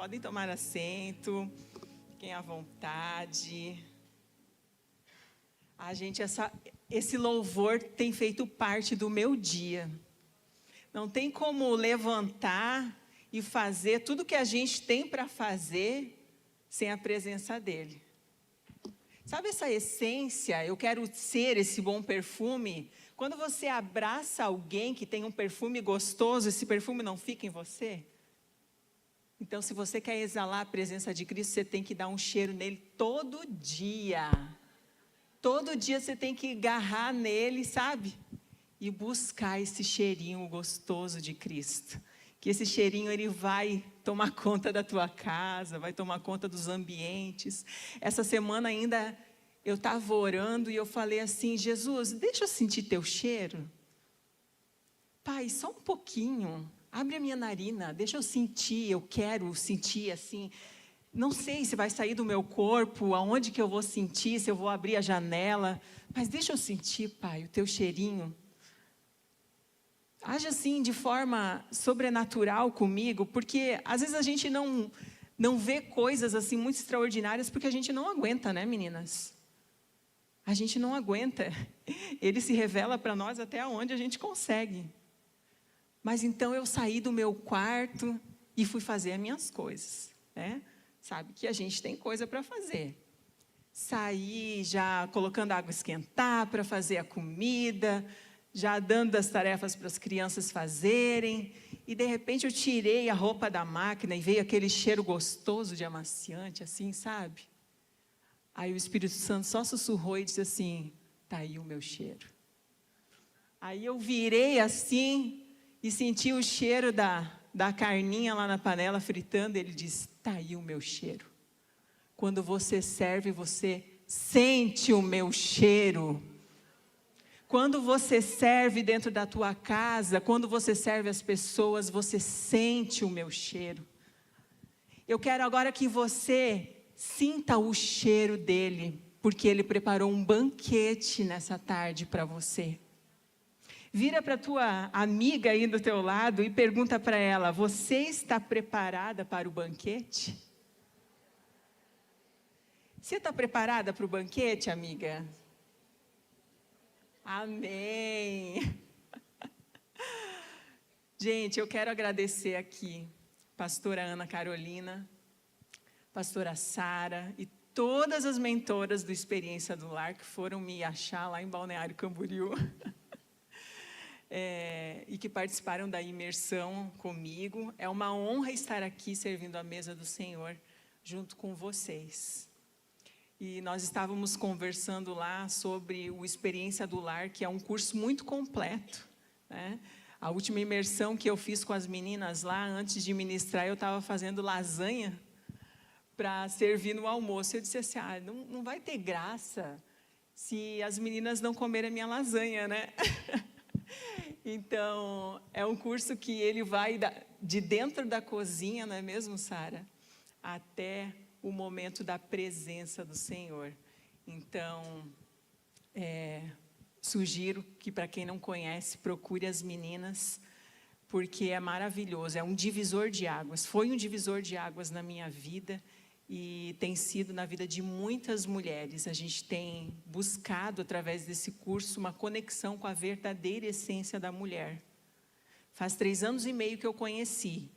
Podem tomar assento, fiquem à vontade. Gente, esse louvor tem feito parte do meu dia. Não tem como levantar e fazer tudo que a gente tem para fazer sem a presença dele. Sabe essa essência, eu quero ser esse bom perfume? Quando você abraça alguém que tem um perfume gostoso, esse perfume não fica em você? Então, se você quer exalar a presença de Cristo, você tem que dar um cheiro nele todo dia. Todo dia você tem que agarrar nele, sabe? E buscar esse cheirinho gostoso de Cristo. Que esse cheirinho, ele vai tomar conta da tua casa, vai tomar conta dos ambientes. Essa semana ainda, eu estava orando e eu falei assim, Jesus, deixa eu sentir teu cheiro. Pai, só um pouquinho. Abre a minha narina, deixa eu sentir, eu quero sentir assim. Não sei se vai sair do meu corpo, aonde que eu vou sentir, se eu vou abrir a janela. Mas deixa eu sentir, Pai, o teu cheirinho. Age assim de forma sobrenatural comigo, porque às vezes a gente não vê coisas assim muito extraordinárias, porque a gente não aguenta, né, meninas? A gente não aguenta. Ele se revela para nós até onde a gente consegue. Mas então eu saí do meu quarto e fui fazer as minhas coisas, né? Sabe que a gente tem coisa para fazer. Saí já colocando água esquentar para fazer a comida, já dando as tarefas para as crianças fazerem. E de repente eu tirei a roupa da máquina e veio aquele cheiro gostoso de amaciante, assim, sabe? Aí o Espírito Santo só sussurrou e disse assim, tá aí o meu cheiro. Aí eu virei assim e senti o cheiro da carninha lá na panela fritando. Ele disse, tá aí o meu cheiro. Quando você serve, você sente o meu cheiro. Quando você serve dentro da tua casa, quando você serve as pessoas, você sente o meu cheiro. Eu quero agora que você sinta o cheiro dele, porque ele preparou um banquete nessa tarde para você. Vira para a tua amiga aí do teu lado e pergunta para ela, você está preparada para o banquete? Você está preparada para o banquete, amiga? Amém. Gente, eu quero agradecer aqui, pastora Ana Carolina, pastora Sara e todas as mentoras do Experiência do Lar que foram me achar lá em Balneário Camboriú. E que participaram da imersão comigo. É uma honra estar aqui servindo a mesa do Senhor junto com vocês. E nós estávamos conversando lá sobre o Experiência do Lar, que é um curso muito completo, né? A última imersão que eu fiz com as meninas lá, antes de ministrar, eu estava fazendo lasanha para servir no almoço. Eu disse assim, não vai ter graça se as meninas não comerem a minha lasanha, né? Então, é um curso que ele vai de dentro da cozinha, não é mesmo, Sara? Até o momento da presença do Senhor. Então, sugiro que, para quem não conhece, procure as meninas, porque é maravilhoso, é um divisor de águas. Foi um divisor de águas na minha vida e tem sido na vida de muitas mulheres. A gente tem buscado, através desse curso, uma conexão com a verdadeira essência da mulher. Faz 3 anos e meio que eu conheci.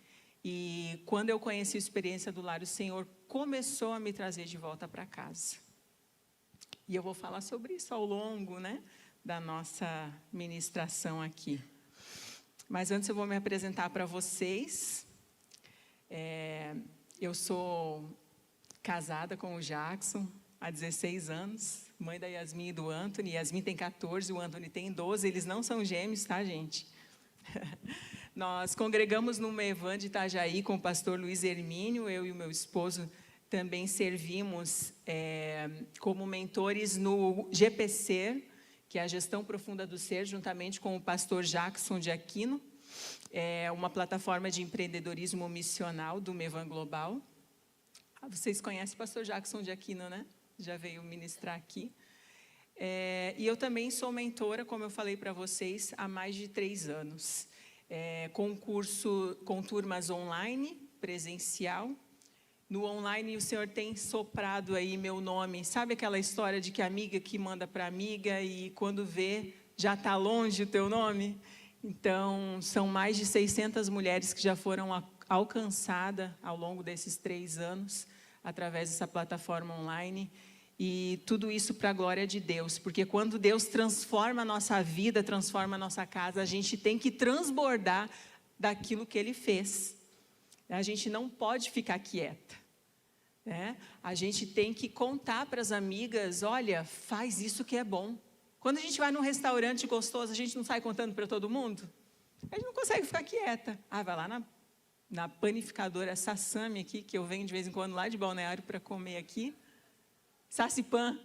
E quando eu conheci a Experiência do Lar, o Senhor começou a me trazer de volta para casa. E eu vou falar sobre isso ao longo, né, da nossa ministração aqui. Mas antes eu vou me apresentar para vocês. Eu sou casada com o Jackson há 16 anos, mãe da Yasmin e do Anthony. Yasmin tem 14, o Anthony tem 12, eles não são gêmeos, tá, gente? Nós congregamos no Mevan de Itajaí com o pastor Luiz Hermínio, eu e o meu esposo também servimos como mentores no GPC, que é a Gestão Profunda do Ser, juntamente com o pastor Jackson de Aquino, uma plataforma de empreendedorismo missional do Mevan Global. Vocês conhecem o pastor Jackson de Aquino, né? Já veio ministrar aqui. E eu também sou mentora, como eu falei para vocês, há mais de 3 anos. Com turmas online, presencial, No online, o Senhor tem soprado aí meu nome. Sabe aquela história de que a amiga que manda para amiga e quando vê, já está longe o teu nome? Então, são mais de 600 mulheres que já foram alcançadas ao longo desses 3 anos, através dessa plataforma online. E tudo isso para a glória de Deus, porque quando Deus transforma a nossa vida, transforma a nossa casa, a gente tem que transbordar daquilo que Ele fez. A gente não pode ficar quieta, né? A gente tem que contar para as amigas, olha, faz isso que é bom. Quando a gente vai num restaurante gostoso, a gente não sai contando para todo mundo? A gente não consegue ficar quieta. Vai lá na panificadora Sassami aqui, que eu venho de vez em quando lá de Balneário para comer aqui. Sassipan.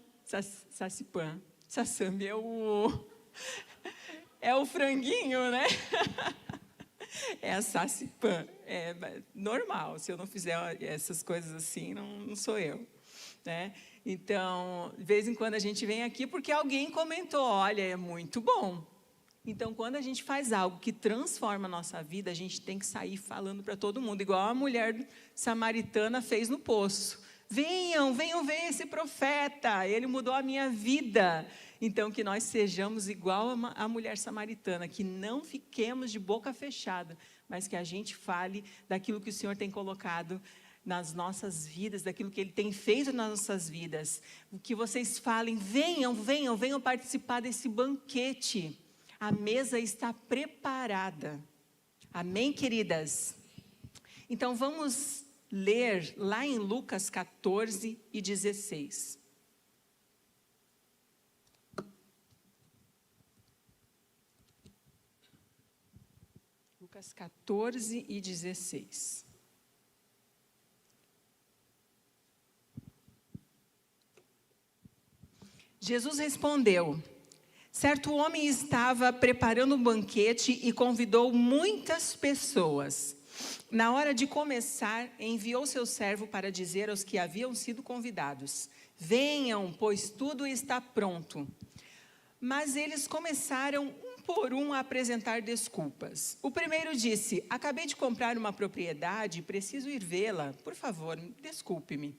Sassami é o franguinho, né? É a Sassipan. É normal, se eu não fizer essas coisas assim, não sou eu, né? Então, de vez em quando a gente vem aqui porque alguém comentou, olha, é muito bom. Então, quando a gente faz algo que transforma a nossa vida, a gente tem que sair falando para todo mundo, igual a mulher samaritana fez no poço. Venham ver esse profeta, ele mudou a minha vida. Então, que nós sejamos igual a mulher samaritana, que não fiquemos de boca fechada, mas que a gente fale daquilo que o Senhor tem colocado nas nossas vidas, daquilo que Ele tem feito nas nossas vidas. Que vocês falem, venham participar desse banquete. A mesa está preparada. Amém, queridas? Então, vamos ler lá em Lucas 14 e 16. Lucas 14 e 16. Jesus respondeu: certo homem estava preparando um banquete e convidou muitas pessoas. Na hora de começar, enviou seu servo para dizer aos que haviam sido convidados: venham, pois tudo está pronto. Mas eles começaram um por um a apresentar desculpas. O primeiro disse: acabei de comprar uma propriedade, preciso ir vê-la, por favor, desculpe-me.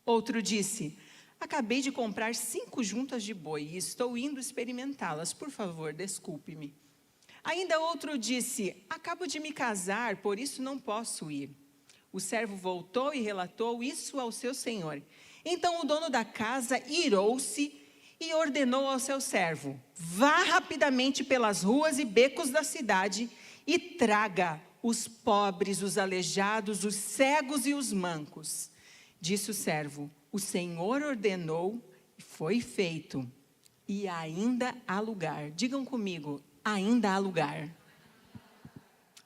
Outro disse: acabei de comprar 5 juntas de boi e estou indo experimentá-las, por favor, desculpe-me. Ainda outro disse: acabo de me casar, por isso não posso ir. O servo voltou e relatou isso ao seu senhor. Então o dono da casa irou-se e ordenou ao seu servo: vá rapidamente pelas ruas e becos da cidade e traga os pobres, os aleijados, os cegos e os mancos. Disse o servo: o Senhor ordenou e foi feito. E ainda há lugar. Digam comigo: ainda há lugar.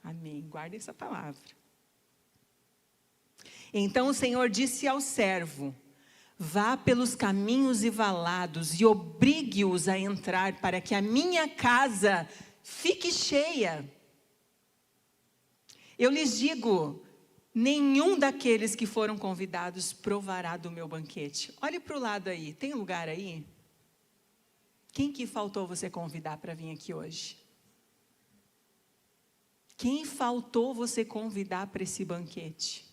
Amém. Guarde essa palavra. Então o Senhor disse ao servo: vá pelos caminhos e valados e obrigue-os a entrar para que a minha casa fique cheia. Eu lhes digo, nenhum daqueles que foram convidados provará do meu banquete. Olhe para o lado aí, tem lugar aí? Quem que faltou você convidar para vir aqui hoje? Quem faltou você convidar para esse banquete?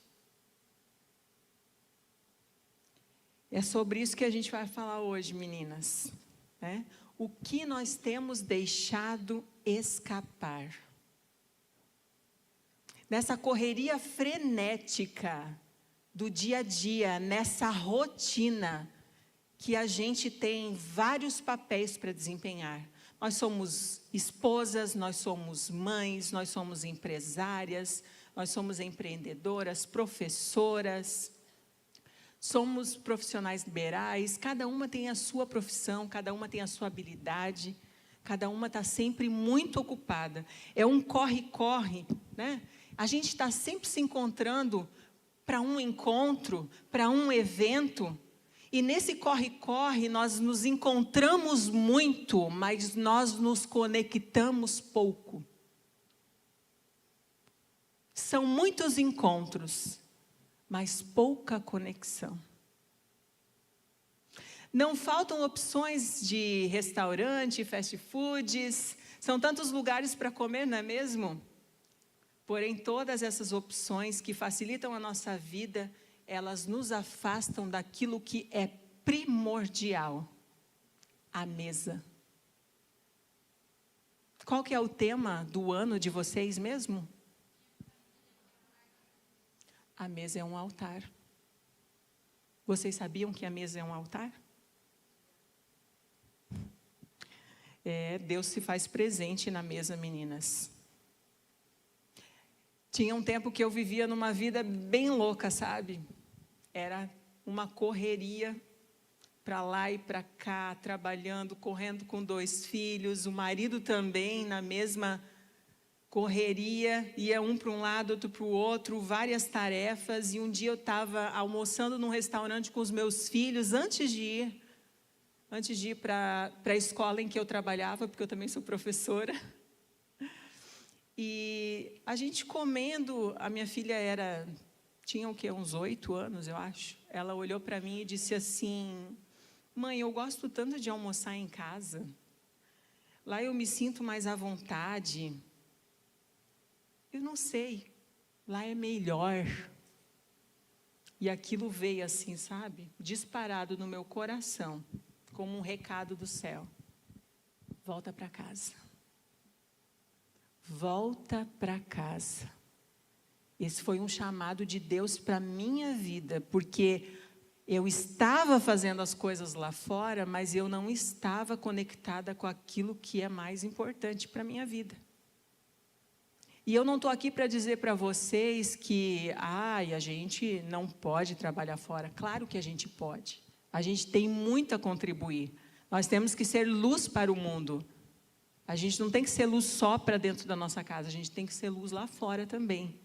É sobre isso que a gente vai falar hoje, meninas, né? O que nós temos deixado escapar? Nessa correria frenética do dia a dia, nessa rotina, que a gente tem vários papéis para desempenhar. Nós somos esposas, nós somos mães, nós somos empresárias, nós somos empreendedoras, professoras, somos profissionais liberais, cada uma tem a sua profissão, cada uma tem a sua habilidade, cada uma está sempre muito ocupada. É um corre-corre, né? A gente está sempre se encontrando para um encontro, para um evento, e nesse corre-corre nós nos encontramos muito, mas nós nos conectamos pouco. São muitos encontros, mas pouca conexão. Não faltam opções de restaurante, fast foods, são tantos lugares para comer, não é mesmo? Porém, todas essas opções que facilitam a nossa vida, elas nos afastam daquilo que é primordial, a mesa. Qual que é o tema do ano de vocês mesmo? A mesa é um altar. Vocês sabiam que a mesa é um altar? Deus se faz presente na mesa, meninas. Tinha um tempo que eu vivia numa vida bem louca, sabe? Era uma correria para lá e para cá, trabalhando, correndo com 2 filhos, o marido também na mesma correria, ia um para um lado, outro para o outro, várias tarefas, e um dia eu estava almoçando num restaurante com os meus filhos, antes de ir para a escola em que eu trabalhava, porque eu também sou professora, e a gente comendo, a minha filha tinha o quê? Uns 8 anos, eu acho, ela olhou para mim e disse assim: mãe, eu gosto tanto de almoçar em casa, lá eu me sinto mais à vontade. Eu não sei, lá é melhor. E aquilo veio assim, sabe? Disparado no meu coração, como um recado do céu. Volta para casa. Volta para casa. Esse foi um chamado de Deus para a minha vida, porque eu estava fazendo as coisas lá fora, mas eu não estava conectada com aquilo que é mais importante para a minha vida. E eu não estou aqui para dizer para vocês que a gente não pode trabalhar fora. Claro que a gente pode. A gente tem muito a contribuir. Nós temos que ser luz para o mundo. A gente não tem que ser luz só para dentro da nossa casa, a gente tem que ser luz lá fora também.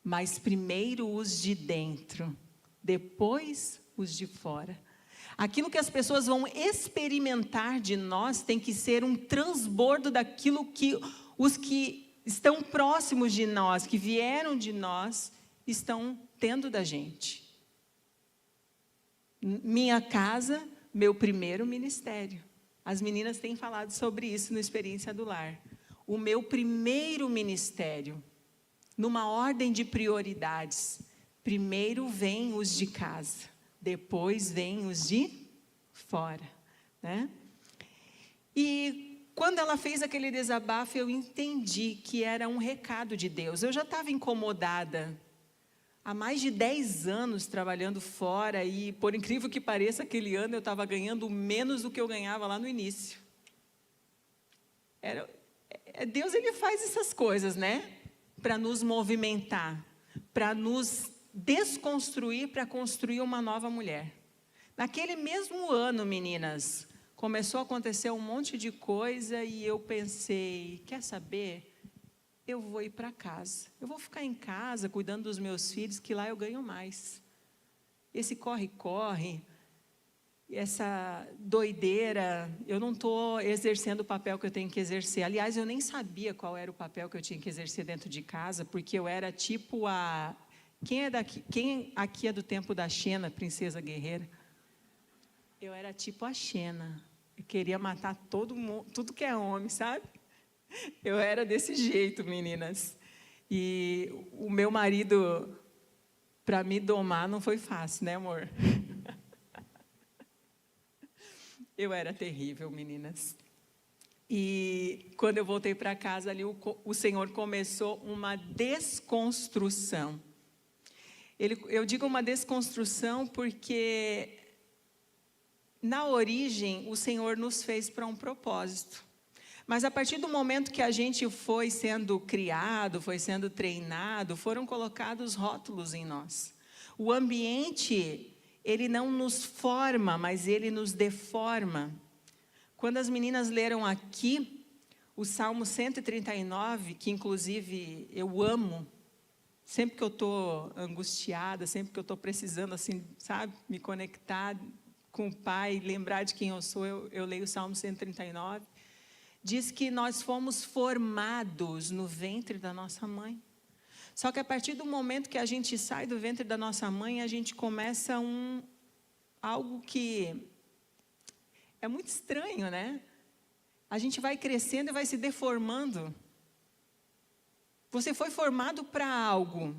Mas primeiro os de dentro, depois os de fora. Aquilo que as pessoas vão experimentar de nós tem que ser um transbordo daquilo que os que estão próximos de nós, que vieram de nós, estão tendo da gente. Minha casa, meu primeiro ministério. As meninas têm falado sobre isso no Experiência do Lar. O meu primeiro ministério, numa ordem de prioridades. Primeiro vem os de casa, depois vem os de fora, né? E quando ela fez aquele desabafo, eu entendi que era um recado de Deus. Eu já estava incomodada há mais de 10 anos trabalhando fora e, por incrível que pareça, aquele ano eu estava ganhando menos do que eu ganhava lá no início. Deus, ele faz essas coisas, né? Para nos movimentar, para nos desconstruir, para construir uma nova mulher. Naquele mesmo ano, meninas, começou a acontecer um monte de coisa e eu pensei, quer saber? Eu vou ir para casa. Eu vou ficar em casa cuidando dos meus filhos, que lá eu ganho mais. Esse corre-corre, essa doideira, eu não estou exercendo o papel que eu tenho que exercer. Aliás, eu nem sabia qual era o papel que eu tinha que exercer dentro de casa, porque eu era tipo a... Quem aqui é do tempo da Xena, princesa guerreira? Eu era tipo a Xena. Eu queria matar todo mundo, tudo que é homem, sabe? Eu era desse jeito, meninas. E o meu marido, para me domar, não foi fácil, né, amor? Eu era terrível, meninas. E quando eu voltei para casa ali, o Senhor começou uma desconstrução. Eu digo uma desconstrução porque na origem, o Senhor nos fez para um propósito. Mas a partir do momento que a gente foi sendo criado, foi sendo treinado, foram colocados rótulos em nós. O ambiente, ele não nos forma, mas ele nos deforma. Quando as meninas leram aqui, o Salmo 139, que inclusive eu amo, sempre que eu estou angustiada, sempre que eu estou precisando, assim, sabe, me conectar com o Pai, lembrar de quem eu sou, eu leio o Salmo 139, diz que nós fomos formados no ventre da nossa mãe. Só que a partir do momento que a gente sai do ventre da nossa mãe, a gente começa algo que é muito estranho, né? A gente vai crescendo e vai se deformando. Você foi formado para algo,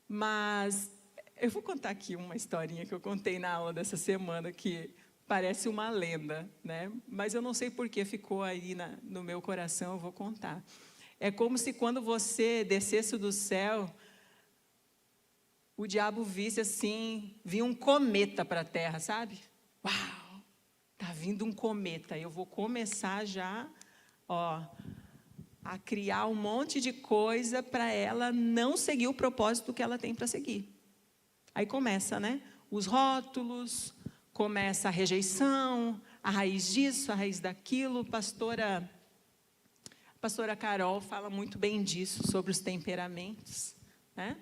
mas Eu vou contar aqui uma historinha que eu contei na aula dessa semana, que parece uma lenda, né? Mas eu não sei por que ficou aí no meu coração, eu vou contar. É como se quando você descesse do céu, o diabo visse assim, vinha um cometa para a terra, sabe? Uau, tá vindo um cometa, eu vou começar já, ó, a criar um monte de coisa para ela não seguir o propósito que ela tem para seguir. Aí começa, né? Os rótulos, começa a rejeição, a raiz disso, a raiz daquilo. A pastora Carol fala muito bem disso, sobre os temperamentos, né?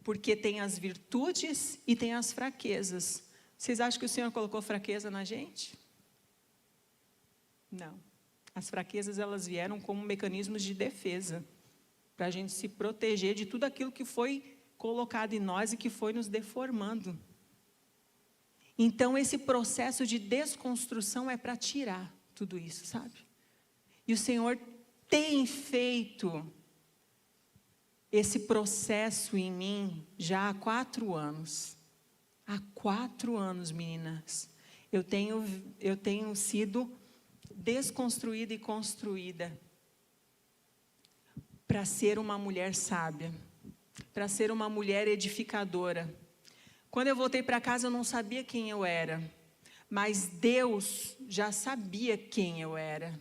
Porque tem as virtudes e tem as fraquezas. Vocês acham que o Senhor colocou fraqueza na gente? Não. As fraquezas, elas vieram como mecanismos de defesa, para a gente se proteger de tudo aquilo que foi colocado em nós e que foi nos deformando. Então, esse processo de desconstrução é para tirar tudo isso, sabe? E o Senhor tem feito esse processo em mim já há 4 anos. Há 4 anos, meninas. Eu tenho sido desconstruída e construída para ser uma mulher sábia, para ser uma mulher edificadora. Quando eu voltei para casa, eu não sabia quem eu era, mas Deus já sabia quem eu era,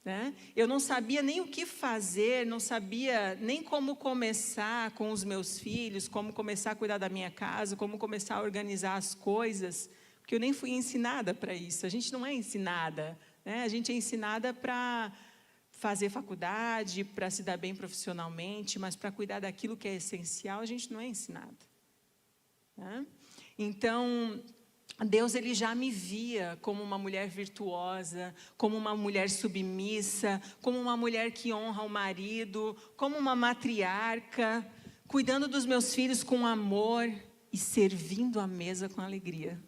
né? Eu não sabia nem o que fazer, não sabia nem como começar com os meus filhos, como começar a cuidar da minha casa, como começar a organizar as coisas, porque eu nem fui ensinada para isso. A gente não é ensinada, né? A gente é ensinada para fazer faculdade, para se dar bem profissionalmente, mas para cuidar daquilo que é essencial, a gente não é ensinada, né? Então, Deus, ele já me via como uma mulher virtuosa, como uma mulher submissa, como uma mulher que honra o marido, como uma matriarca, cuidando dos meus filhos com amor e servindo a mesa com alegria.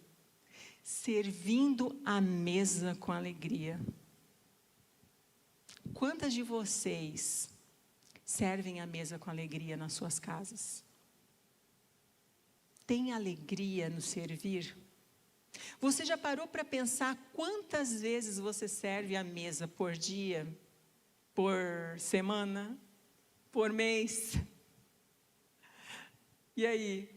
Servindo a mesa com alegria. Quantas de vocês servem a mesa com alegria nas suas casas? Tem alegria no servir? Você já parou para pensar quantas vezes você serve a mesa por dia, por semana, por mês? E aí,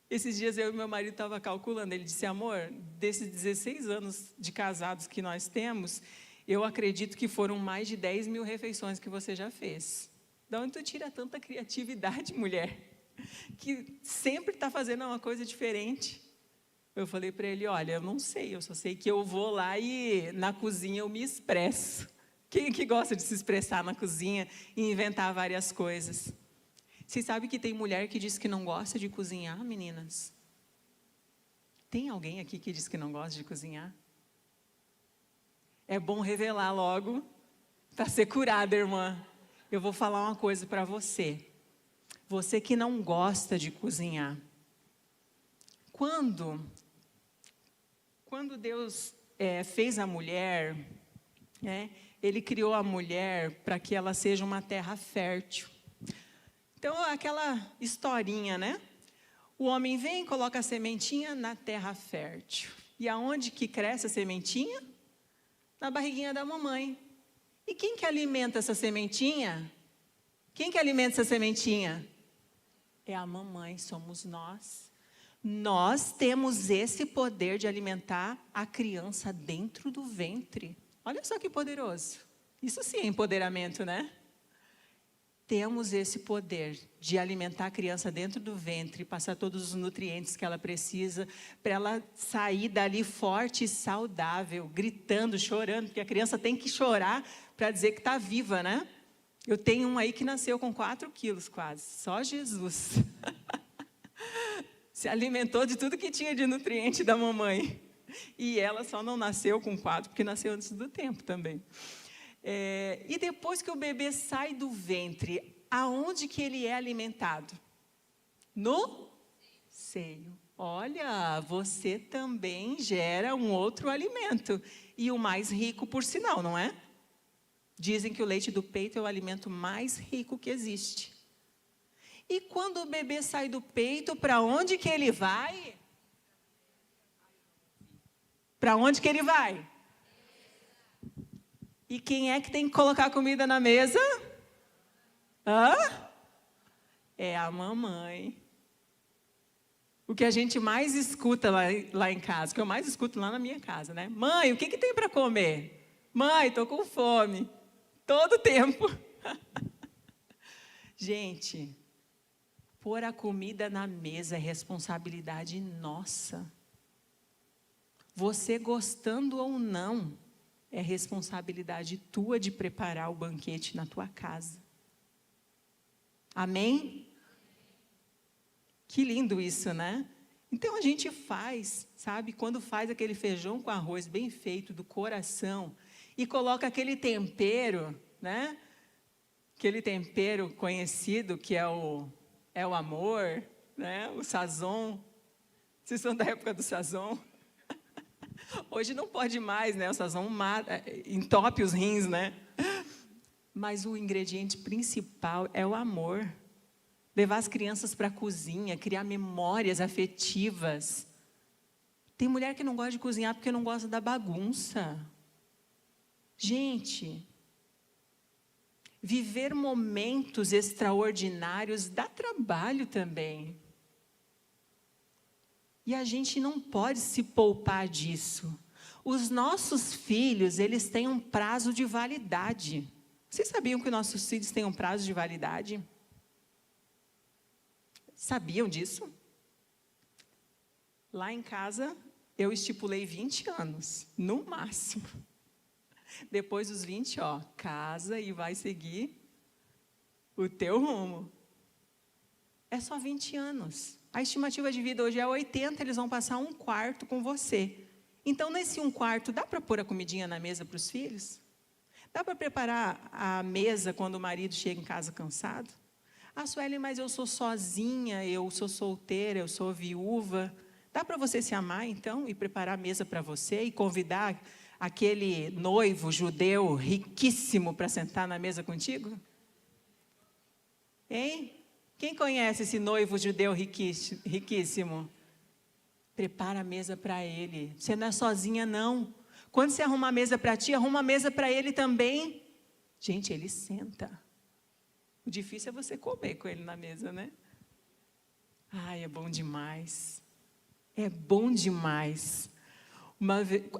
esses dias eu e meu marido estavam calculando, ele disse: amor, desses 16 anos de casados que nós temos, eu acredito que foram mais de 10 mil refeições que você já fez. De onde tu tira tanta criatividade, mulher? Que sempre está fazendo uma coisa diferente. Eu falei para ele: olha, eu não sei, eu só sei que eu vou lá e na cozinha eu me expresso. Quem que gosta de se expressar na cozinha e inventar várias coisas? Vocês sabem que tem mulher que diz que não gosta de cozinhar, meninas? Tem alguém aqui que diz que não gosta de cozinhar? É bom revelar logo, para ser curada, irmã. Eu vou falar uma coisa para você. Você que não gosta de cozinhar. Quando Deus fez a mulher, né, Ele criou a mulher para que ela seja uma terra fértil. Então, aquela historinha, né? O homem vem, coloca a sementinha na terra fértil. E aonde que cresce a sementinha? Na barriguinha da mamãe. E quem que alimenta essa sementinha? Quem que alimenta essa sementinha? É a mamãe, somos nós. Nós temos esse poder de alimentar a criança dentro do ventre. Olha só que poderoso. Isso sim é empoderamento, né? Temos esse poder de alimentar a criança dentro do ventre, passar todos os nutrientes que ela precisa, para ela sair dali forte e saudável, gritando, chorando, porque a criança tem que chorar para dizer que está viva, né? Eu tenho um aí que nasceu com 4 quilos quase, só Jesus. Se alimentou de tudo que tinha de nutriente da mamãe. E ela só não nasceu com 4, porque nasceu antes do tempo também. E depois que o bebê sai do ventre, aonde que ele é alimentado? No seio. Olha, você também gera um outro alimento. E o mais rico, por sinal, não é? Dizem que o leite do peito é o alimento mais rico que existe. E quando o bebê sai do peito, para onde que ele vai? Para onde que ele vai? E quem é que tem que colocar comida na mesa? Hã? É a mamãe. O que a gente mais escuta lá em casa, o que eu mais escuto lá na minha casa, né? Mãe, o que que tem para comer? Mãe, estou com fome. Todo tempo. Gente, pôr a comida na mesa é responsabilidade nossa. Você gostando ou não, é responsabilidade tua de preparar o banquete na tua casa. Amém? Que lindo isso, né? Então a gente faz, sabe? Quando faz aquele feijão com arroz bem feito, do coração, e coloca aquele tempero, né? Aquele tempero conhecido que é o amor, né? O sazon. Vocês são da época do sazon? Hoje não pode mais, né? O sazon entope os rins, né? Mas o ingrediente principal é o amor. Levar as crianças para a cozinha, criar memórias afetivas. Tem mulher que não gosta de cozinhar porque não gosta da bagunça. Gente, viver momentos extraordinários dá trabalho também. E a gente não pode se poupar disso. Os nossos filhos, eles têm um prazo de validade. Vocês sabiam que nossos filhos têm um prazo de validade? Sabiam disso? Lá em casa, eu estipulei 20 anos, no máximo. Depois dos 20, casa e vai seguir o teu rumo. É só 20 anos. A estimativa de vida hoje é 80, eles vão passar 1/4 com você. Então, nesse 1/4, dá para pôr a comidinha na mesa para os filhos? Dá para preparar a mesa quando o marido chega em casa cansado? Ah, Sueli, mas eu sou sozinha, eu sou solteira, eu sou viúva. Dá para você se amar, então, e preparar a mesa para você e convidar aquele noivo judeu riquíssimo para sentar na mesa contigo? Hein? Quem conhece esse noivo judeu riquíssimo? Prepara a mesa para ele. Você não é sozinha, não. Quando você arruma a mesa para ti, arruma a mesa para ele também. Gente, ele senta. O difícil é você comer com ele na mesa, né? Ai, é bom demais. É bom demais.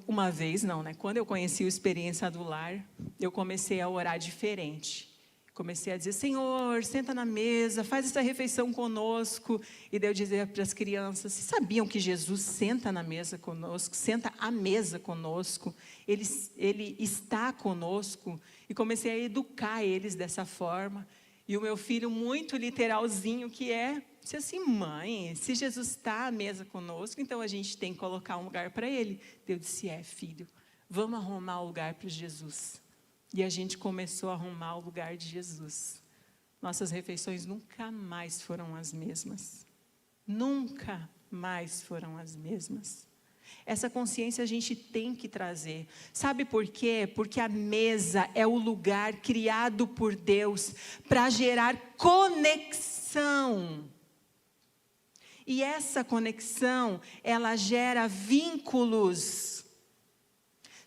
Uma vez, não, né? Quando eu conheci o Experiência do Lar, eu comecei a orar diferente. Comecei a dizer, Senhor, senta na mesa, faz essa refeição conosco. E daí eu dizia para as crianças, vocês sabiam que Jesus senta na mesa conosco, senta à mesa conosco, ele está conosco. E comecei a educar eles dessa forma. E o meu filho, muito literalzinho que disse assim, mãe, se Jesus está à mesa conosco, então a gente tem que colocar um lugar para ele. Eu disse, filho, vamos arrumar o lugar para Jesus. E a gente começou a arrumar o lugar de Jesus. Nossas refeições nunca mais foram as mesmas. Nunca mais foram as mesmas. Essa consciência a gente tem que trazer. Sabe por quê? Porque a mesa é o lugar criado por Deus para gerar conexão. E essa conexão, ela gera vínculos.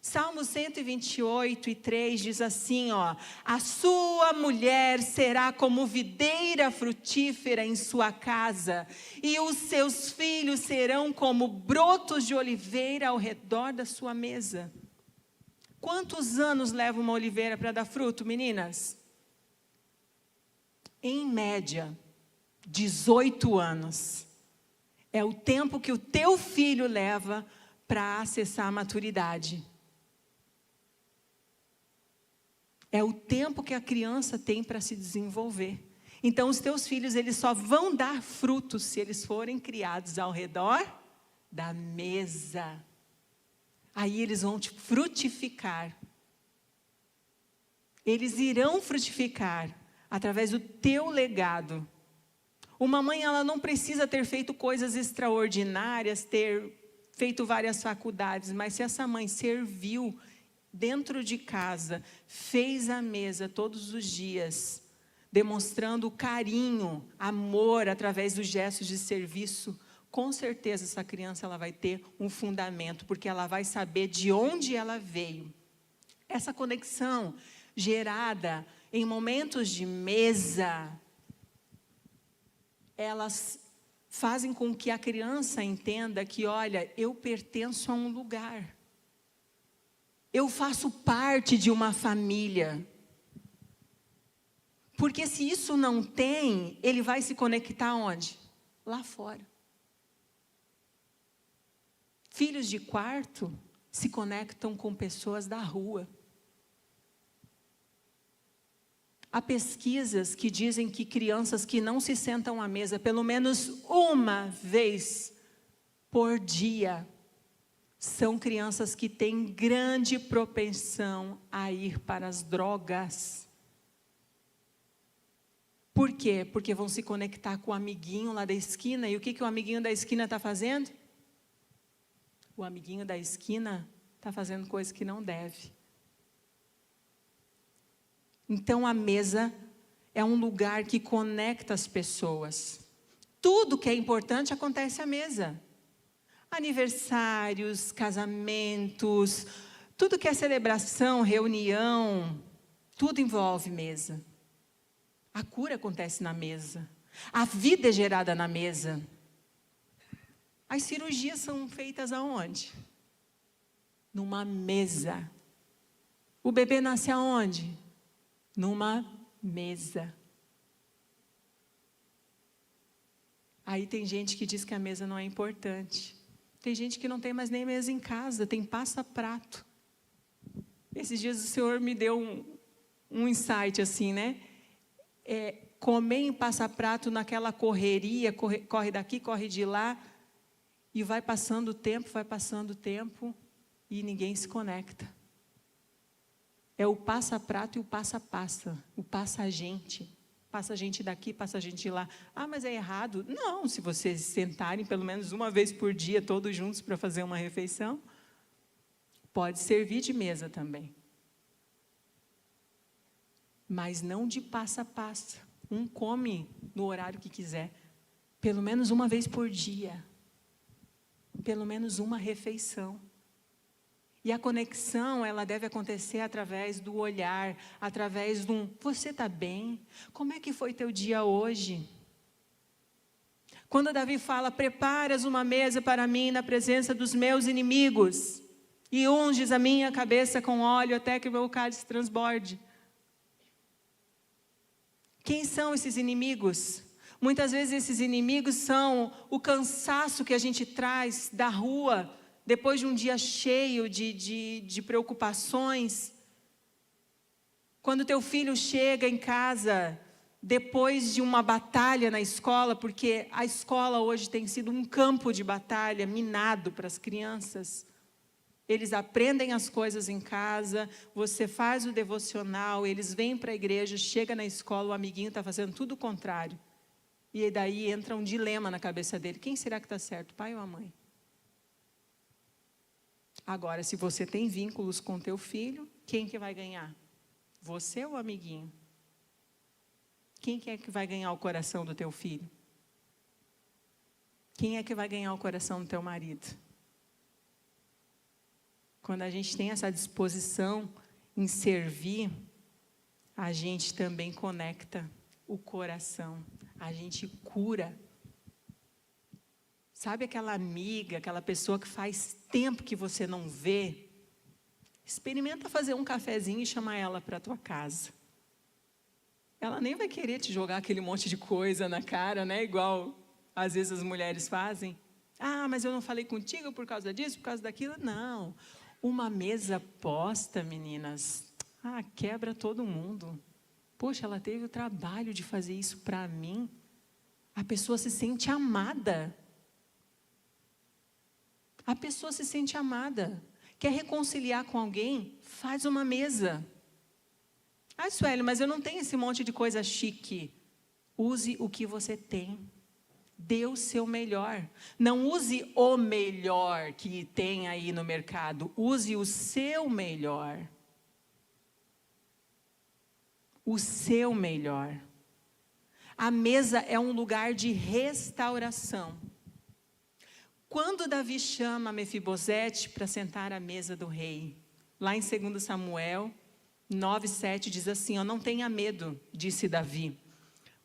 Salmo 128:3 diz assim, a sua mulher será como videira frutífera em sua casa, e os seus filhos serão como brotos de oliveira ao redor da sua mesa. Quantos anos leva uma oliveira para dar fruto, meninas? Em média, 18 anos. É o tempo que o teu filho leva para acessar a maturidade. É o tempo que a criança tem para se desenvolver. Então, os teus filhos, eles só vão dar frutos se eles forem criados ao redor da mesa. Aí eles vão frutificar. Eles irão frutificar através do teu legado. Uma mãe, ela não precisa ter feito coisas extraordinárias, ter feito várias faculdades, mas se essa mãe serviu dentro de casa, fez a mesa todos os dias, demonstrando carinho, amor através dos gestos de serviço, com certeza essa criança ela vai ter um fundamento, porque ela vai saber de onde ela veio. Essa conexão gerada em momentos de mesa, elas fazem com que a criança entenda que, olha, eu pertenço a um lugar. Eu faço parte de uma família. Porque se isso não tem, ele vai se conectar onde? Lá fora. Filhos de quarto se conectam com pessoas da rua. Há pesquisas que dizem que crianças que não se sentam à mesa pelo menos uma vez por dia são crianças que têm grande propensão a ir para as drogas. Por quê? Porque vão se conectar com o amiguinho lá da esquina. E o que o amiguinho da esquina está fazendo? O amiguinho da esquina está fazendo coisa que não deve. Então, a mesa é um lugar que conecta as pessoas. Tudo que é importante acontece à mesa. Aniversários, casamentos, tudo que é celebração, reunião, tudo envolve mesa. A cura acontece na mesa. A vida é gerada na mesa. As cirurgias são feitas aonde? Numa mesa. O bebê nasce aonde? Numa mesa. Aí tem gente que diz que a mesa não é importante. Tem gente que não tem mais nem mesa em casa, tem passa-prato. Esses dias o Senhor me deu um insight assim, né? Comer em passa-prato naquela correria, corre daqui, corre de lá, e vai passando o tempo, e ninguém se conecta. É o passa-prato e o passa-passa, o passa-gente. Passa gente daqui, passa gente de lá. Ah, mas é errado. Não, se vocês sentarem pelo menos uma vez por dia, todos juntos para fazer uma refeição, pode servir de mesa também. Mas não de passa a passa. Um come no horário que quiser. Pelo menos uma vez por dia. Pelo menos uma refeição. E a conexão, ela deve acontecer através do olhar, através de você está bem? Como é que foi teu dia hoje? Quando Davi fala, preparas uma mesa para mim na presença dos meus inimigos, e unges a minha cabeça com óleo até que o meu cálice transborde. Quem são esses inimigos? Muitas vezes esses inimigos são o cansaço que a gente traz da rua, depois de um dia cheio de preocupações. Quando teu filho chega em casa, depois de uma batalha na escola, porque a escola hoje tem sido um campo de batalha minado para as crianças. Eles aprendem as coisas em casa, você faz o devocional, eles vêm para a igreja, chega na escola, o amiguinho está fazendo tudo o contrário. E daí entra um dilema na cabeça dele. Quem será que está certo, o pai ou a mãe? Agora, se você tem vínculos com teu filho, quem que vai ganhar? Você ou o amiguinho? Quem que é que vai ganhar o coração do teu filho? Quem é que vai ganhar o coração do teu marido? Quando a gente tem essa disposição em servir, a gente também conecta o coração, a gente cura. Sabe aquela amiga, aquela pessoa que faz tempo que você não vê? Experimenta fazer um cafezinho e chamar ela para a tua casa. Ela nem vai querer te jogar aquele monte de coisa na cara, né? Igual às vezes as mulheres fazem. Ah, mas eu não falei contigo por causa disso, por causa daquilo. Não. Uma mesa posta, meninas, quebra todo mundo. Poxa, ela teve o trabalho de fazer isso para mim. A pessoa se sente amada. A pessoa se sente amada. Quer reconciliar com alguém? Faz uma mesa. Sueli, mas eu não tenho esse monte de coisa chique. Use o que você tem. Dê o seu melhor. Não use o melhor que tem aí no mercado. Use o seu melhor. O seu melhor. A mesa é um lugar de restauração. Quando Davi chama Mefibosete para sentar à mesa do rei, lá em 2 Samuel 9:7 diz assim, não tenha medo, disse Davi,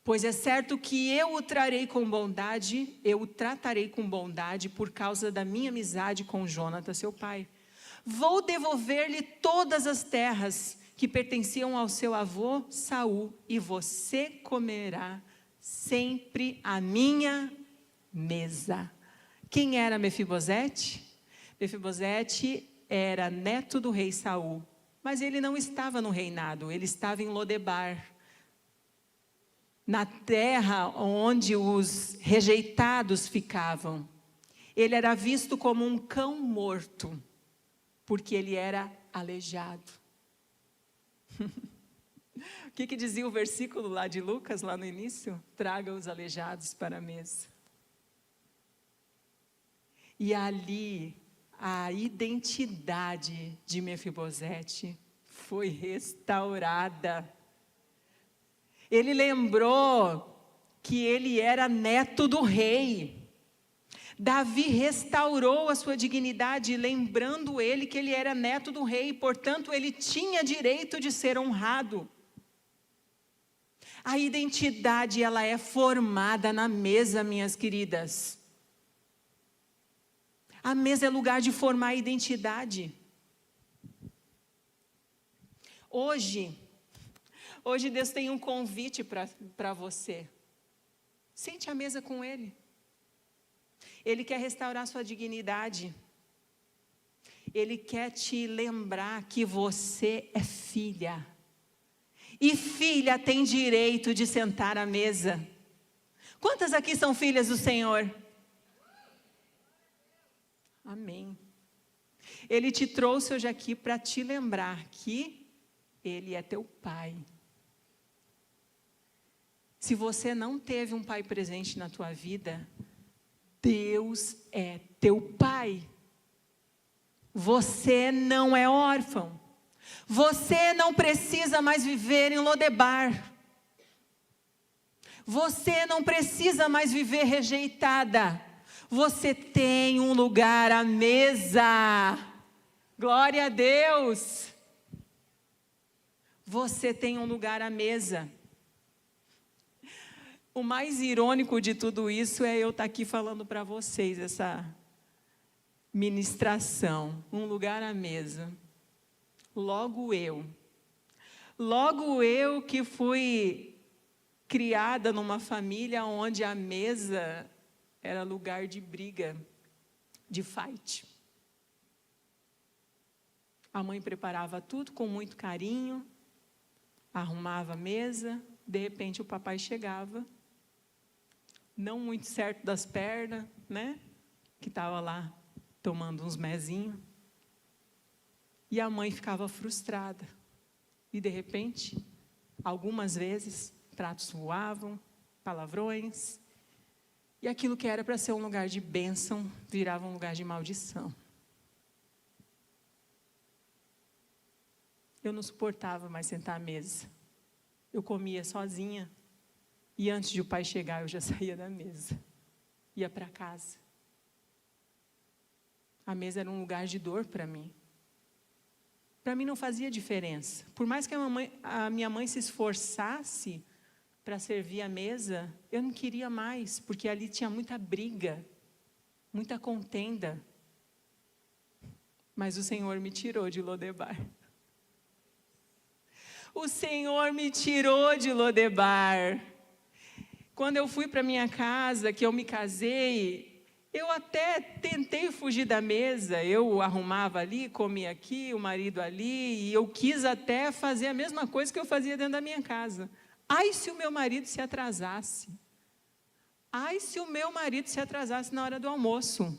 pois é certo que eu o trarei com bondade, eu o tratarei com bondade por causa da minha amizade com Jonatas, seu pai. Vou devolver-lhe todas as terras que pertenciam ao seu avô Saul, e você comerá sempre à minha mesa. Quem era Mefibosete? Mefibosete era neto do rei Saul, mas ele não estava no reinado, ele estava em Lodebar, na terra onde os rejeitados ficavam. Ele era visto como um cão morto, porque ele era aleijado. O que dizia o versículo lá de Lucas, lá no início? Traga os aleijados para a mesa. E ali, a identidade de Mefibosete foi restaurada. Ele lembrou que ele era neto do rei. Davi restaurou a sua dignidade, lembrando ele que ele era neto do rei, portanto ele tinha direito de ser honrado. A identidade, ela é formada na mesa, minhas queridas. A mesa é lugar de formar a identidade. Hoje Deus tem um convite para você. Sente à mesa com Ele. Ele quer restaurar sua dignidade. Ele quer te lembrar que você é filha. E filha tem direito de sentar à mesa. Quantas aqui são filhas do Senhor? Amém. Ele te trouxe hoje aqui para te lembrar que Ele é teu pai. Se você não teve um pai presente na tua vida, Deus é teu pai. Você não é órfão. Você não precisa mais viver em Lodebar. Você não precisa mais viver rejeitada. Você tem um lugar à mesa. Glória a Deus. Você tem um lugar à mesa. O mais irônico de tudo isso é eu estar aqui falando para vocês essa ministração, um lugar à mesa. Logo eu que fui criada numa família onde a mesa era lugar de briga, de fight. A mãe preparava tudo com muito carinho, arrumava a mesa, de repente o papai chegava, não muito certo das pernas, né? Que estava lá tomando uns mezinhos. E a mãe ficava frustrada. E de repente, algumas vezes, pratos voavam, palavrões. E aquilo que era para ser um lugar de bênção, virava um lugar de maldição. Eu não suportava mais sentar à mesa. Eu comia sozinha. E antes de o pai chegar, eu já saía da mesa. Ia para casa. A mesa era um lugar de dor para mim. Para mim não fazia diferença. Por mais que a minha mãe se esforçasse para servir a mesa, eu não queria mais, porque ali tinha muita briga, muita contenda. Mas o Senhor me tirou de Lodebar. O Senhor me tirou de Lodebar. Quando eu fui para minha casa, que eu me casei, eu até tentei fugir da mesa. Eu arrumava ali, comia aqui, o marido ali, e eu quis até fazer a mesma coisa que eu fazia dentro da minha casa. Ai, se o meu marido se atrasasse. Ai, se o meu marido se atrasasse na hora do almoço.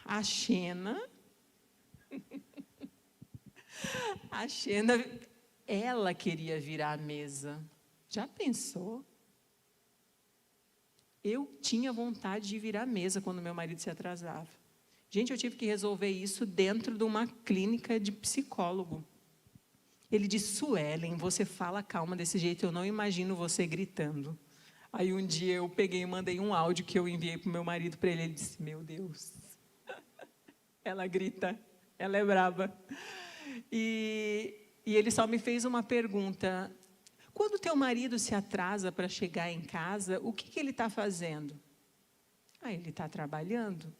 A Xena, ela queria virar a mesa. Já pensou? Eu tinha vontade de virar a mesa quando meu marido se atrasava. Gente, eu tive que resolver isso dentro de uma clínica de psicólogo. Ele disse: Suelen, você fala calma desse jeito, eu não imagino você gritando. Aí um dia eu peguei e mandei um áudio que eu enviei para o meu marido, para ele. Ele disse, meu Deus, ela grita, ela é braba. E ele só me fez uma pergunta: quando teu marido se atrasa para chegar em casa, o que ele está fazendo? Ah, ele está trabalhando.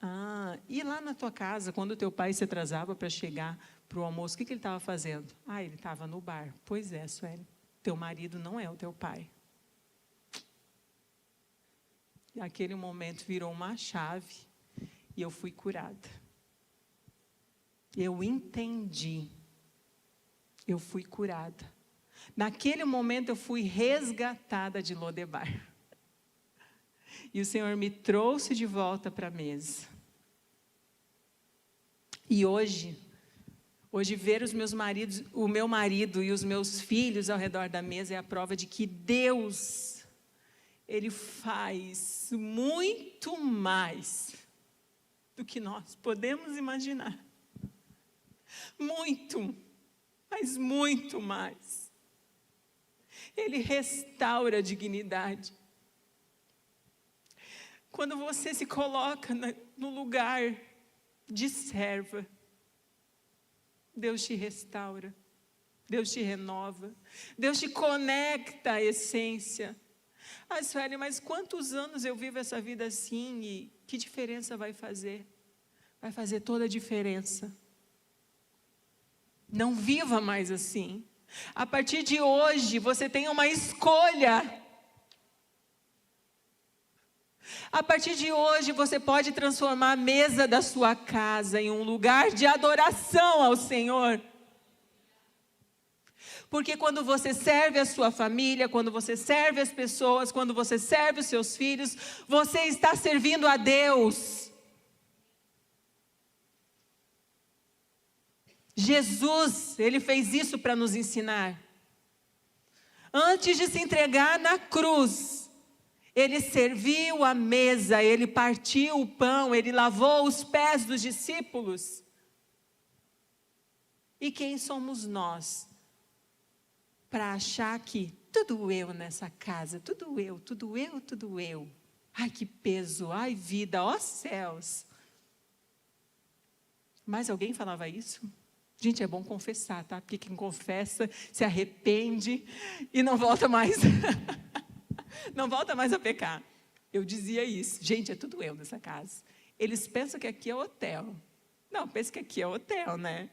Ah, e lá na tua casa, quando teu pai se atrasava para chegar para o almoço, o que ele estava fazendo? Ah, ele estava no bar. Pois é, Sueli, teu marido não é o teu pai. E aquele momento virou uma chave e eu fui curada. Eu entendi. Eu fui curada. Naquele momento eu fui resgatada de Lodebar. E o Senhor me trouxe de volta para a mesa. E hoje ver o meu marido e os meus filhos ao redor da mesa é a prova de que Deus, Ele faz muito mais do que nós podemos imaginar. Muito, mas muito mais. Ele restaura a dignidade. Quando você se coloca no lugar de serva, Deus te restaura, Deus te renova, Deus te conecta à essência. Ah, Sueli, mas quantos anos eu vivo essa vida assim e que diferença vai fazer? Vai fazer toda a diferença. Não viva mais assim. A partir de hoje, você tem uma escolha. A partir de hoje, você pode transformar a mesa da sua casa em um lugar de adoração ao Senhor. Porque quando você serve a sua família, quando você serve as pessoas, quando você serve os seus filhos, você está servindo a Deus. Jesus, Ele fez isso para nos ensinar. Antes de se entregar na cruz, Ele serviu a mesa, Ele partiu o pão, Ele lavou os pés dos discípulos. E quem somos nós para achar que tudo eu nessa casa, tudo eu, tudo eu, tudo eu. Ai, que peso, ai, vida, ó céus. Mais alguém falava isso? Gente, é bom confessar, tá? Porque quem confessa se arrepende e não volta mais. Não volta mais a pecar. Eu dizia isso. Gente, é tudo eu nessa casa. Eles pensam que aqui é hotel. Não, pensam que aqui é hotel, né?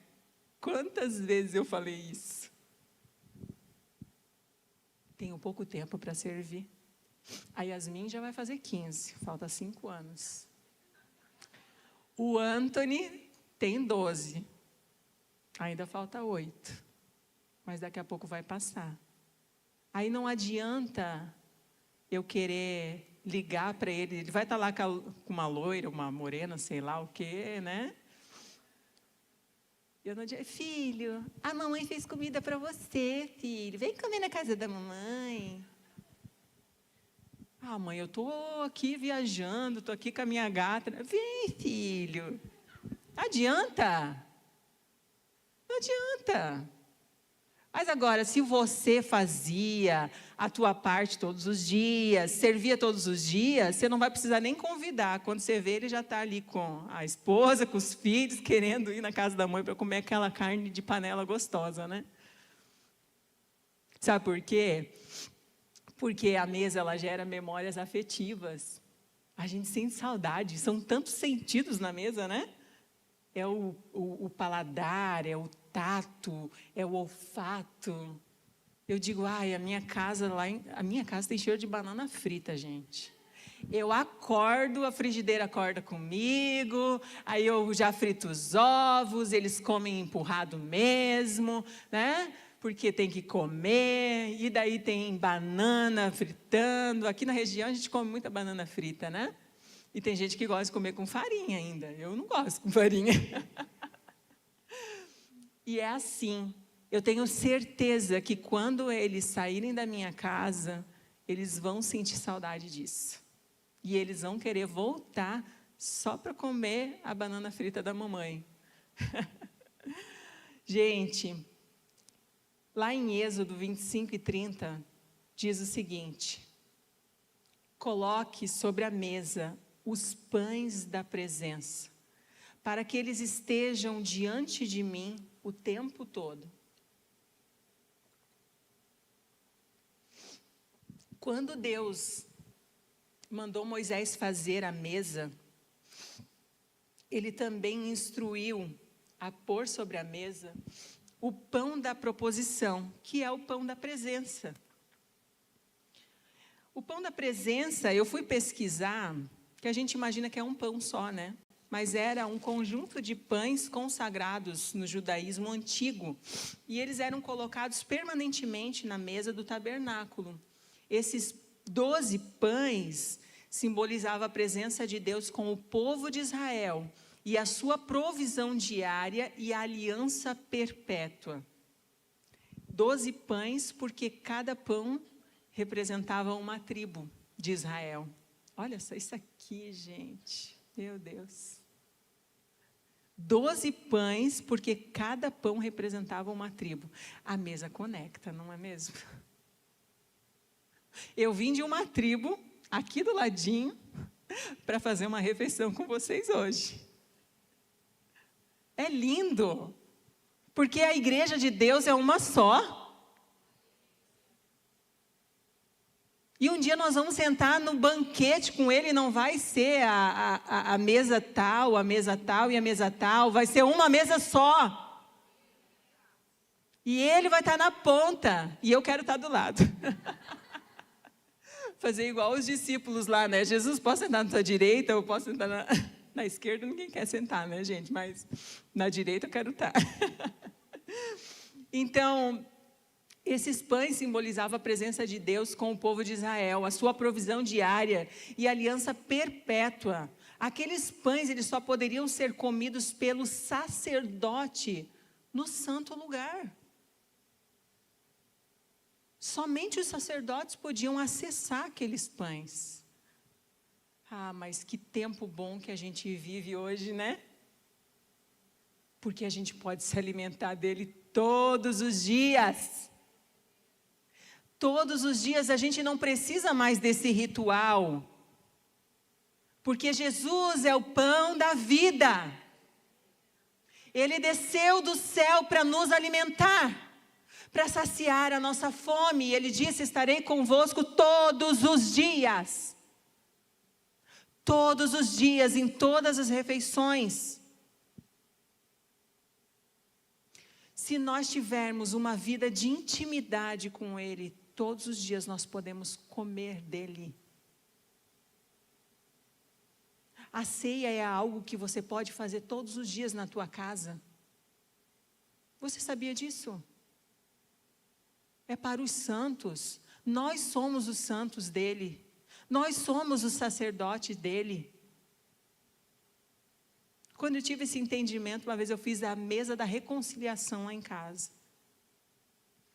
Quantas vezes eu falei isso? Tenho pouco tempo para servir. A Yasmin já vai fazer 15, falta 5 anos. O Anthony tem 12. Ainda falta 8, mas daqui a pouco vai passar. Aí não adianta eu querer ligar para ele, ele vai estar lá com uma loira, uma morena, sei lá o quê, né? Eu não digo, filho, a mamãe fez comida para você, filho, vem comer na casa da mamãe. Ah, mãe, eu estou aqui viajando, estou aqui com a minha gata. Vem, filho. Adianta? Não adianta. Mas agora, se você fazia a tua parte todos os dias, servia todos os dias, você não vai precisar nem convidar. Quando você vê, ele já está ali com a esposa, com os filhos, querendo ir na casa da mãe para comer aquela carne de panela gostosa, né? Sabe por quê? Porque a mesa, ela gera memórias afetivas. A gente sente saudade, são tantos sentidos na mesa, né? É o paladar, é o tato, é o olfato. Eu digo, ai, a minha casa tem cheiro de banana frita, gente. Eu acordo, a frigideira acorda comigo, aí eu já frito os ovos, eles comem empurrado mesmo, né? Porque tem que comer, e daí tem banana fritando. Aqui na região a gente come muita banana frita, né? E tem gente que gosta de comer com farinha ainda. Eu não gosto com farinha. E é assim. Eu tenho certeza que quando eles saírem da minha casa, eles vão sentir saudade disso. E eles vão querer voltar só para comer a banana frita da mamãe. Gente, lá em Êxodo 25 e 30, diz o seguinte: coloque sobre a mesa os pães da presença, para que eles estejam diante de mim o tempo todo. Quando Deus mandou Moisés fazer a mesa, ele também instruiu a pôr sobre a mesa o pão da proposição, que é o pão da presença. O pão da presença, eu fui pesquisar, que a gente imagina que é um pão só, né? Mas era um conjunto de pães consagrados no judaísmo antigo, e eles eram colocados permanentemente na mesa do tabernáculo. Esses 12 pães simbolizavam a presença de Deus com o povo de Israel, e a sua provisão diária e a aliança perpétua. 12 pães, porque cada pão representava uma tribo de Israel. Olha só isso aqui, gente. Meu Deus. 12 pães, porque cada pão representava uma tribo. A mesa conecta, não é mesmo? Eu vim de uma tribo, aqui do ladinho, para fazer uma refeição com vocês hoje. É lindo, porque a igreja de Deus é uma só. E um dia nós vamos sentar no banquete com ele, não vai ser a mesa tal, a mesa tal e a mesa tal, vai ser uma mesa só. E ele vai estar na ponta, e eu quero estar do lado. Fazer igual os discípulos lá, né? Jesus, posso sentar na sua direita, ou posso sentar na esquerda? Ninguém quer sentar, né, gente? Mas na direita eu quero estar. Então, esses pães simbolizavam a presença de Deus com o povo de Israel, a sua provisão diária e a aliança perpétua. Aqueles pães, eles só poderiam ser comidos pelo sacerdote no santo lugar. Somente os sacerdotes podiam acessar aqueles pães. Ah, mas que tempo bom que a gente vive hoje, né? Porque a gente pode se alimentar dele todos os dias. Todos os dias a gente não precisa mais desse ritual. Porque Jesus é o pão da vida. Ele desceu do céu para nos alimentar, para saciar a nossa fome. E ele disse: estarei convosco todos os dias. Todos os dias, em todas as refeições. Se nós tivermos uma vida de intimidade com ele, todos os dias nós podemos comer dele. A ceia é algo que você pode fazer todos os dias na tua casa. Você sabia disso? É para os santos. Nós somos os santos dele. Nós somos os sacerdotes dele. Quando eu tive esse entendimento, uma vez eu fiz a mesa da reconciliação lá em casa.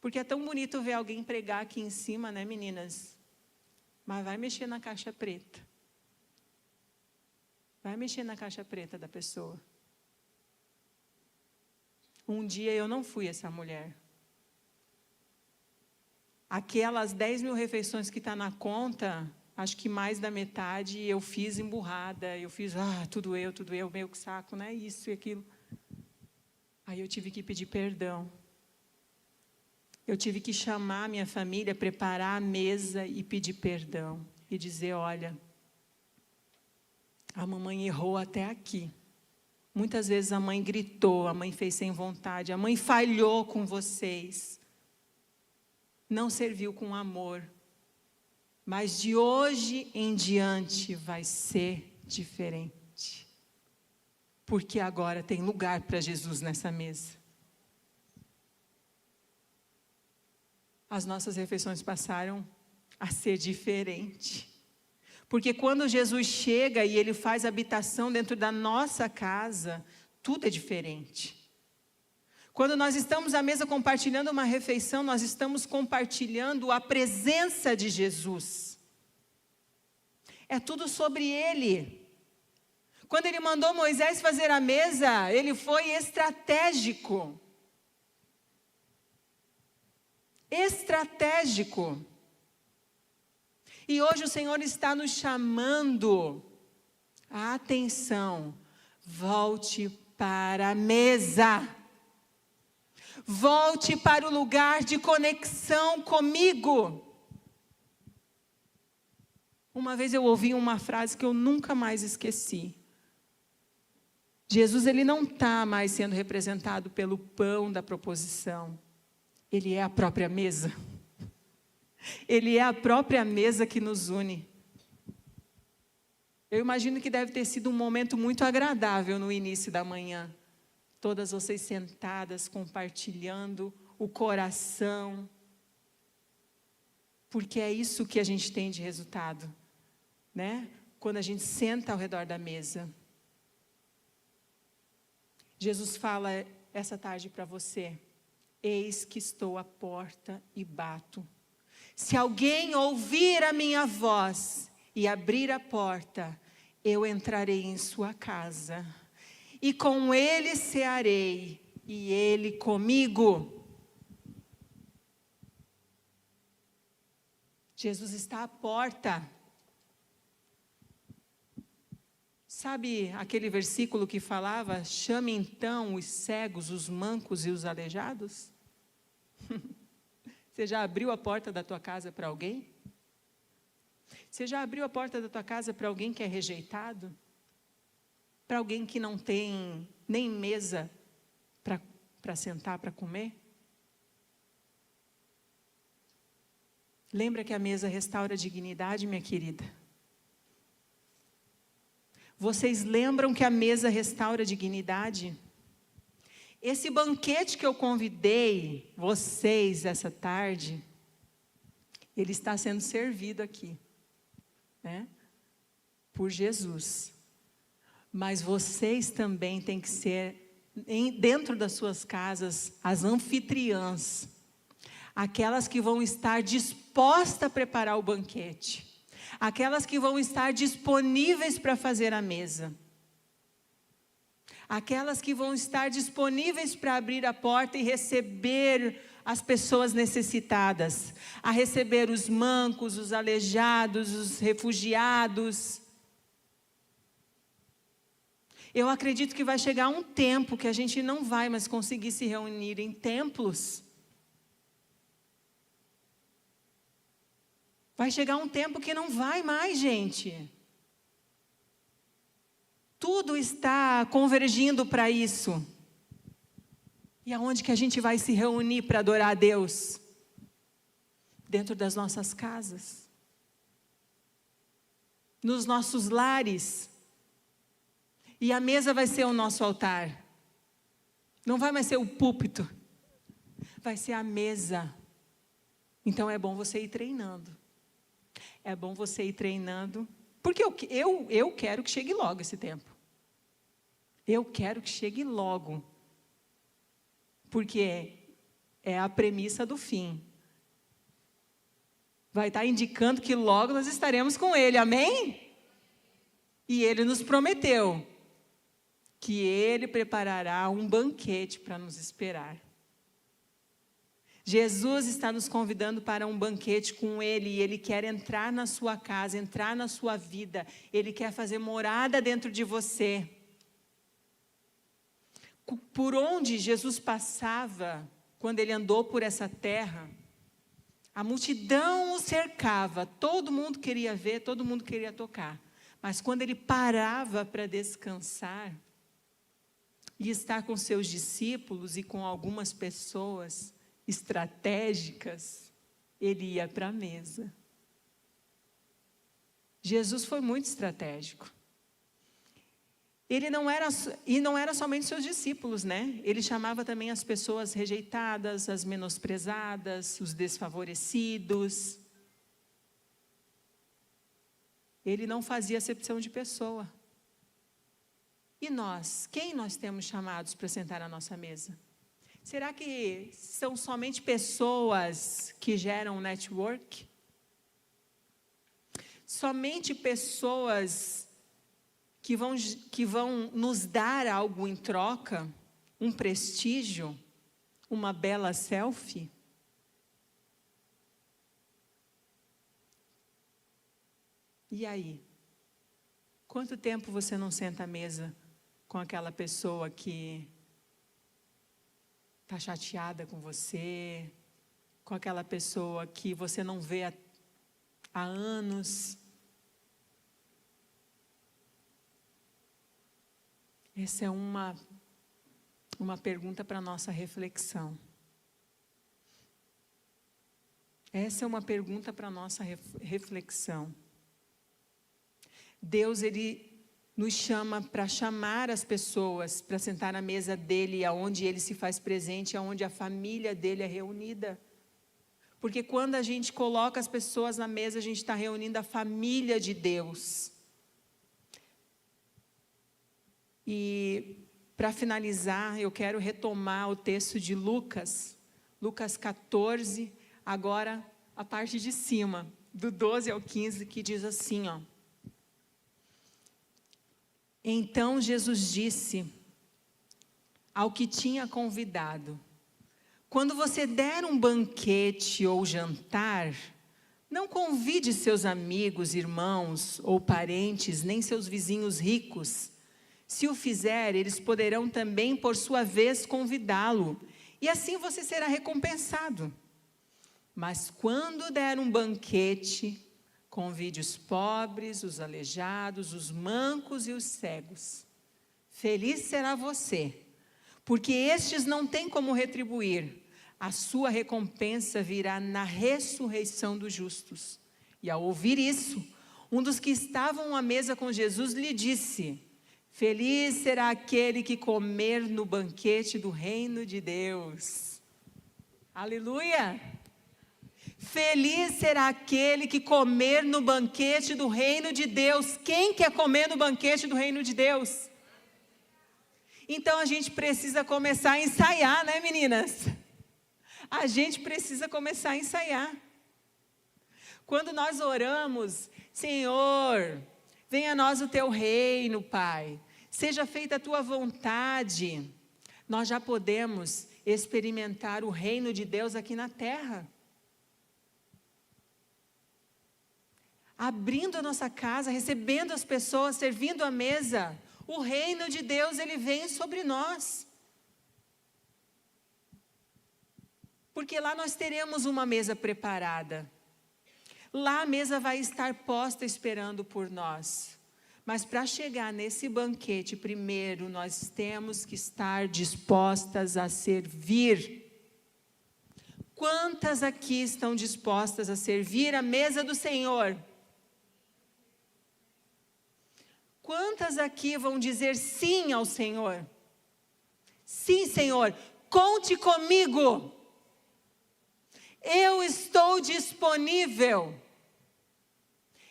Porque é tão bonito ver alguém pregar aqui em cima, né, meninas? Mas vai mexer na caixa preta. Vai mexer na caixa preta da pessoa. Um dia eu não fui essa mulher. Aquelas 10.000 refeições que está na conta, acho que mais da metade eu fiz emburrada. Eu fiz, tudo eu, meio que saco, né? Isso e aquilo. Aí eu tive que pedir perdão. Eu tive que chamar a minha família, preparar a mesa e pedir perdão. E dizer: olha, a mamãe errou até aqui. Muitas vezes a mãe gritou, a mãe fez sem vontade, a mãe falhou com vocês. Não serviu com amor. Mas de hoje em diante vai ser diferente. Porque agora tem lugar para Jesus nessa mesa. As nossas refeições passaram a ser diferentes. Porque quando Jesus chega e ele faz habitação dentro da nossa casa, tudo é diferente. Quando nós estamos à mesa compartilhando uma refeição, nós estamos compartilhando a presença de Jesus. É tudo sobre ele. Quando ele mandou Moisés fazer a mesa, ele foi estratégico. Estratégico. E hoje o Senhor está nos chamando a atenção. Volte para a mesa. Volte para o lugar de conexão comigo. Uma vez eu ouvi uma frase que eu nunca mais esqueci. Jesus, ele não está mais sendo representado pelo pão da proposição. Ele é a própria mesa. Ele é a própria mesa que nos une. Eu imagino que deve ter sido um momento muito agradável no início da manhã. Todas vocês sentadas, compartilhando o coração. Porque é isso que a gente tem de resultado, né? Quando a gente senta ao redor da mesa. Jesus fala essa tarde para você: eis que estou à porta e bato. Se alguém ouvir a minha voz e abrir a porta, eu entrarei em sua casa, e com ele cearei, e ele comigo. Jesus está à porta. Sabe aquele versículo que falava: chame então os cegos, os mancos e os aleijados? Você já abriu a porta da tua casa para alguém? Você já abriu a porta da tua casa para alguém que é rejeitado? Para alguém que não tem nem mesa para sentar, para comer? Lembra que a mesa restaura a dignidade, minha querida? Vocês lembram que a mesa restaura a dignidade? Esse banquete que eu convidei vocês essa tarde, ele está sendo servido aqui, né? Por Jesus. Mas vocês também têm que ser, dentro das suas casas, as anfitriãs. Aquelas que vão estar dispostas a preparar o banquete. Aquelas que vão estar disponíveis para fazer a mesa. Aquelas que vão estar disponíveis para abrir a porta e receber as pessoas necessitadas. A receber os mancos, os aleijados, os refugiados. Eu acredito que vai chegar um tempo que a gente não vai mais conseguir se reunir em templos. Vai chegar um tempo que não vai mais, gente. Tudo está convergindo para isso. E aonde que a gente vai se reunir para adorar a Deus? Dentro das nossas casas. Nos nossos lares. E a mesa vai ser o nosso altar. Não vai mais ser o púlpito. Vai ser a mesa. Então é bom você ir treinando. É bom você ir treinando. Porque eu quero que chegue logo esse tempo. Eu quero que chegue logo. Porque é a premissa do fim. Vai estar indicando que logo nós estaremos com Ele, amém? E Ele nos prometeu que Ele preparará um banquete para nos esperar. Jesus está nos convidando para um banquete com Ele, e Ele quer entrar na sua casa, entrar na sua vida. Ele quer fazer morada dentro de você. Por onde Jesus passava, quando Ele andou por essa terra, a multidão o cercava, todo mundo queria ver, todo mundo queria tocar. Mas quando Ele parava para descansar, e estar com seus discípulos e com algumas pessoas estratégicas, Ele ia para a mesa. Jesus foi muito estratégico. Ele não era somente seus discípulos, né? Ele chamava também as pessoas rejeitadas, as menosprezadas, os desfavorecidos. Ele não fazia acepção de pessoa. E nós? Quem nós temos chamados para sentar à nossa mesa? Será que são somente pessoas que geram network? Somente pessoas que vão nos dar algo em troca? Um prestígio? Uma bela selfie? E aí? Quanto tempo você não senta à mesa com aquela pessoa que está chateada com você, com aquela pessoa que você não vê há anos? Essa é uma pergunta para a nossa reflexão. Essa é uma pergunta para a nossa reflexão. Deus, Ele nos chama para chamar as pessoas para sentar na mesa dEle, aonde Ele se faz presente, aonde a família dEle é reunida. Porque quando a gente coloca as pessoas na mesa, a gente está reunindo a família de Deus. E para finalizar, eu quero retomar o texto de Lucas 14, agora a parte de cima, do 12 ao 15, que diz assim, ó. Então Jesus disse ao que tinha convidado: quando você der um banquete ou jantar, não convide seus amigos, irmãos ou parentes, nem seus vizinhos ricos. Se o fizer, eles poderão também, por sua vez, convidá-lo, e assim você será recompensado. Mas quando der um banquete, convide os pobres, os aleijados, os mancos e os cegos. Feliz será você, porque estes não têm como retribuir. A sua recompensa virá na ressurreição dos justos. E ao ouvir isso, um dos que estavam à mesa com Jesus lhe disse: feliz será aquele que comer no banquete do reino de Deus. Aleluia! Feliz será aquele que comer no banquete do reino de Deus. Quem quer comer no banquete do reino de Deus? Então a gente precisa começar a ensaiar, né, meninas? A gente precisa começar a ensaiar. Quando nós oramos: Senhor, venha a nós o teu reino, Pai, seja feita a tua vontade, nós já podemos experimentar o reino de Deus aqui na terra. Abrindo a nossa casa, recebendo as pessoas, servindo a mesa, o reino de Deus, ele vem sobre nós. Porque lá nós teremos uma mesa preparada. Lá a mesa vai estar posta esperando por nós. Mas para chegar nesse banquete, primeiro nós temos que estar dispostas a servir. Quantas aqui estão dispostas a servir a mesa do Senhor? Quantas aqui vão dizer sim ao Senhor? Sim, Senhor, conte comigo. Eu estou disponível.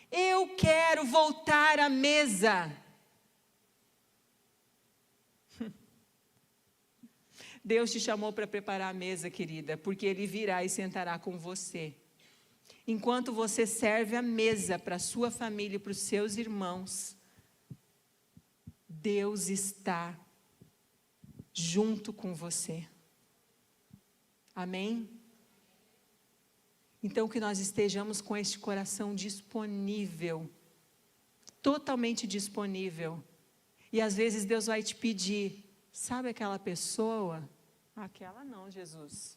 Eu quero voltar à mesa. Deus te chamou para preparar a mesa, querida, porque Ele virá e sentará com você. Enquanto você serve a mesa para a sua família e para os seus irmãos, Deus está junto com você. Amém? Então, que nós estejamos com este coração disponível, totalmente disponível. E às vezes Deus vai te pedir: sabe aquela pessoa? Aquela não, Jesus.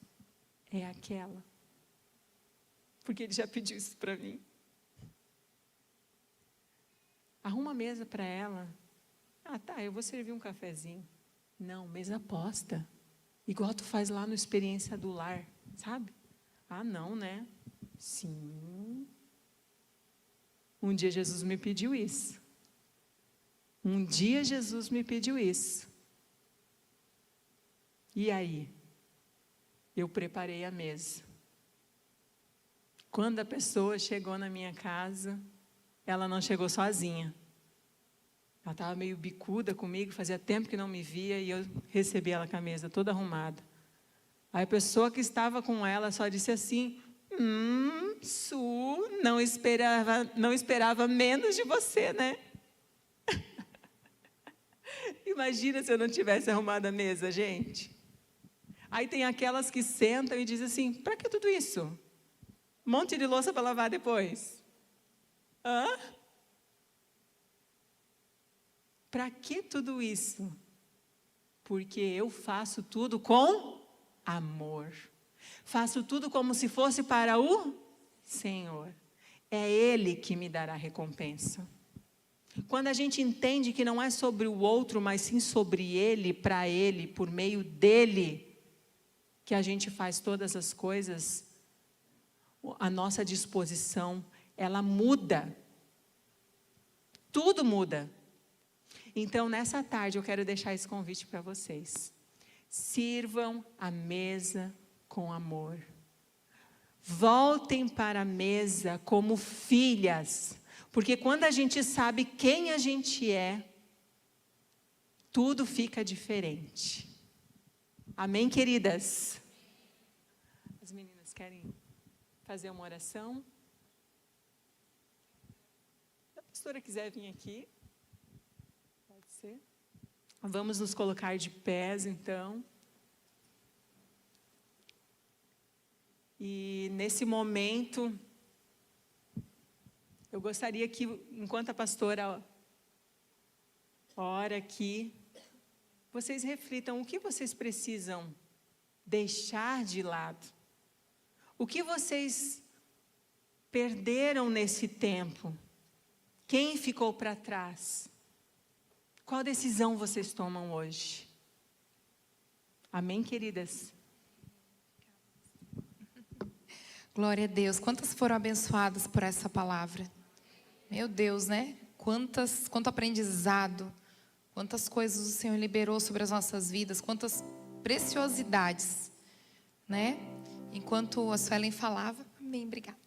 É aquela. Porque Ele já pediu isso para mim. Arruma a mesa para ela. Ah, tá, eu vou servir um cafezinho. Não, mesa posta. Igual tu faz lá no Experiência do Lar, sabe? Ah, não, né? Sim. Um dia Jesus me pediu isso. Um dia Jesus me pediu isso. E aí? Eu preparei a mesa. Quando a pessoa chegou na minha casa, ela não chegou sozinha. Ela estava meio bicuda comigo, fazia tempo que não me via, e eu recebi ela com a mesa toda arrumada. Aí a pessoa que estava com ela só disse assim: Su, não esperava menos de você, né? Imagina se eu não tivesse arrumado a mesa, gente. Aí tem aquelas que sentam e dizem assim: para que tudo isso? Um monte de louça para lavar depois. Hã? para que tudo isso? Porque eu faço tudo com amor. Faço tudo como se fosse para o Senhor. É Ele que me dará recompensa. Quando a gente entende que não é sobre o outro, mas sim sobre Ele, para Ele, por meio dEle, que a gente faz todas as coisas, a nossa disposição, ela muda. Tudo muda. Então, nessa tarde, eu quero deixar esse convite para vocês. Sirvam a mesa com amor. Voltem para a mesa como filhas. Porque quando a gente sabe quem a gente é, tudo fica diferente. Amém, queridas? As meninas querem fazer uma oração? Se a pastora quiser vir aqui, pode ser. Vamos nos colocar de pés, então. E nesse momento, eu gostaria que, enquanto a pastora ora aqui, vocês reflitam o que vocês precisam deixar de lado. O que vocês perderam nesse tempo? Quem ficou para trás? Qual decisão vocês tomam hoje? Amém, queridas? Glória a Deus. Quantas foram abençoadas por essa palavra? Meu Deus, né? Quanto aprendizado, quantas coisas o Senhor liberou sobre as nossas vidas, quantas preciosidades, né? Enquanto a Suelen falava, amém, obrigada.